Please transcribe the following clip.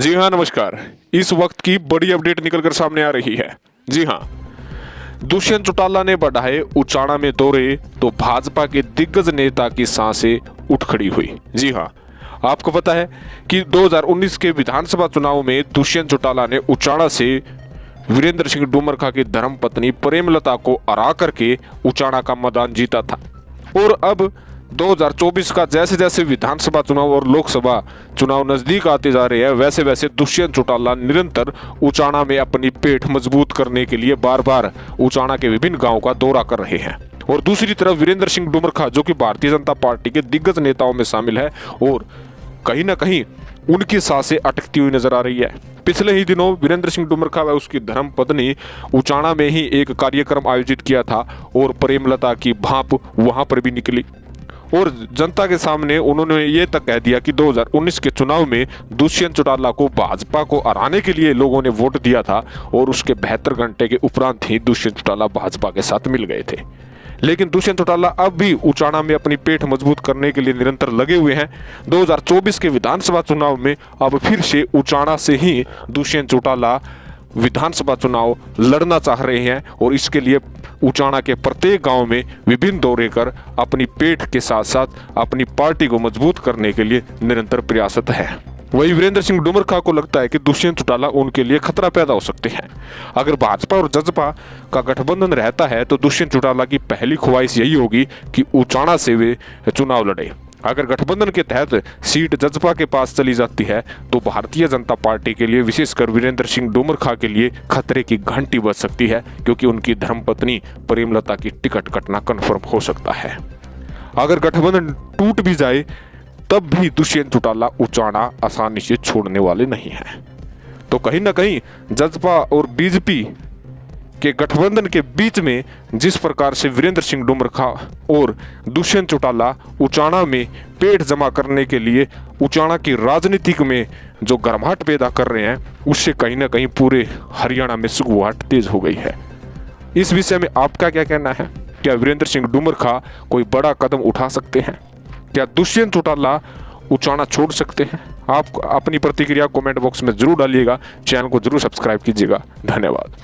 जी हाँ, नमस्कार। इस वक्त की बड़ी अपडेट निकलकर सामने आ रही है। जी हाँ, दुष्यंत चौटाला ने बढ़ाए उचाना में दौरे तो भाजपा के दिग्गज नेता की सांसें उठ खड़ी हुई। जी हाँ, आपको पता है कि 2019 के विधानसभा चुनाव में दुष्यंत चौटाला ने उचाना से वीरेंद्र सिंह डुमरखा की धर्मपत्नी प्रेमलता को हरा करके उचाना का मैदान जीता था। और अब 2024 का जैसे जैसे विधानसभा चुनाव और लोकसभा चुनाव नजदीक आते जा रहे हैं, वैसे वैसे दुष्यंत चौटाला निरंतर उचाना में अपनी पेठ मजबूत करने के लिए बार बार उचाना के विभिन्न गांवों का दौरा कर रहे हैं। और दूसरी तरफ वीरेंद्र सिंह डुमरखा, जो कि भारतीय जनता पार्टी के दिग्गज नेताओं में शामिल है, और कहीं ना कहीं उनकी सांसें अटकती हुई नजर आ रही है। पिछले ही दिनों वीरेंद्र सिंह डुमरखा व उसकी धर्मपत्नी उचाना में ही एक कार्यक्रम आयोजित किया था और प्रेमलता की भाप वहां पर भी निकली और जनता के सामने उन्होंने ये तक कह दिया कि 2019 के चुनाव में दुष्यंत चौटाला को भाजपा को हराने के लिए लोगों ने वोट दिया था और उसके 72 घंटे के उपरांत ही दुष्यंत चौटाला भाजपा के साथ मिल गए थे। लेकिन दुष्यंत चौटाला अब भी उचाना में अपनी पेठ मजबूत करने के लिए निरंतर लगे हुए हैं। 2024 के विधानसभा चुनाव में अब फिर से उचाना से ही दुष्यंत चौटाला विधानसभा चुनाव लड़ना चाह रहे हैं और इसके लिए उचाना के प्रत्येक गांव में विभिन्न दौरे कर अपनी पेठ के साथ साथ अपनी पार्टी को मजबूत करने के लिए निरंतर प्रयासरत है। वही वीरेंद्र सिंह डुमरखा को लगता है कि दुष्यंत चौटाला उनके लिए खतरा पैदा हो सकते हैं। अगर भाजपा और जसपा का गठबंधन रहता है तो दुष्यंत चौटाला की पहली ख्वाहिश यही होगी कि उचाना से वे चुनाव लड़े। अगर गठबंधन के तहत सीट जसपा के पास चली जाती है तो भारतीय जनता पार्टी के लिए, विशेषकर वीरेंद्र सिंह डुमरखा के लिए खतरे की घंटी बज सकती है, क्योंकि उनकी धर्मपत्नी प्रेमलता की टिकट कटना कन्फर्म हो सकता है। अगर गठबंधन टूट भी जाए तब भी दुष्यंत चौटाला उचाना आसानी से छोड़ने वाले नहीं हैं। तो कहीं ना कहीं जसपा और बीजेपी के गठबंधन के बीच में जिस प्रकार से वीरेंद्र सिंह डुमरखा और दुष्यंत चौटाला उचाना में पेठ जमा करने के लिए उचाना की राजनीतिक में जो गर्माहट पैदा कर रहे हैं, उससे कहीं ना कहीं पूरे हरियाणा में सुगबुगाहट तेज हो गई है। इस विषय में आपका क्या कहना है? क्या वीरेंद्र सिंह डुमरखा कोई बड़ा कदम उठा सकते हैं? क्या दुष्यंत चौटाला उचाना छोड़ सकते हैं? आप अपनी प्रतिक्रिया कमेंट बॉक्स में जरूर डालिएगा। चैनल को जरूर सब्सक्राइब कीजिएगा। धन्यवाद।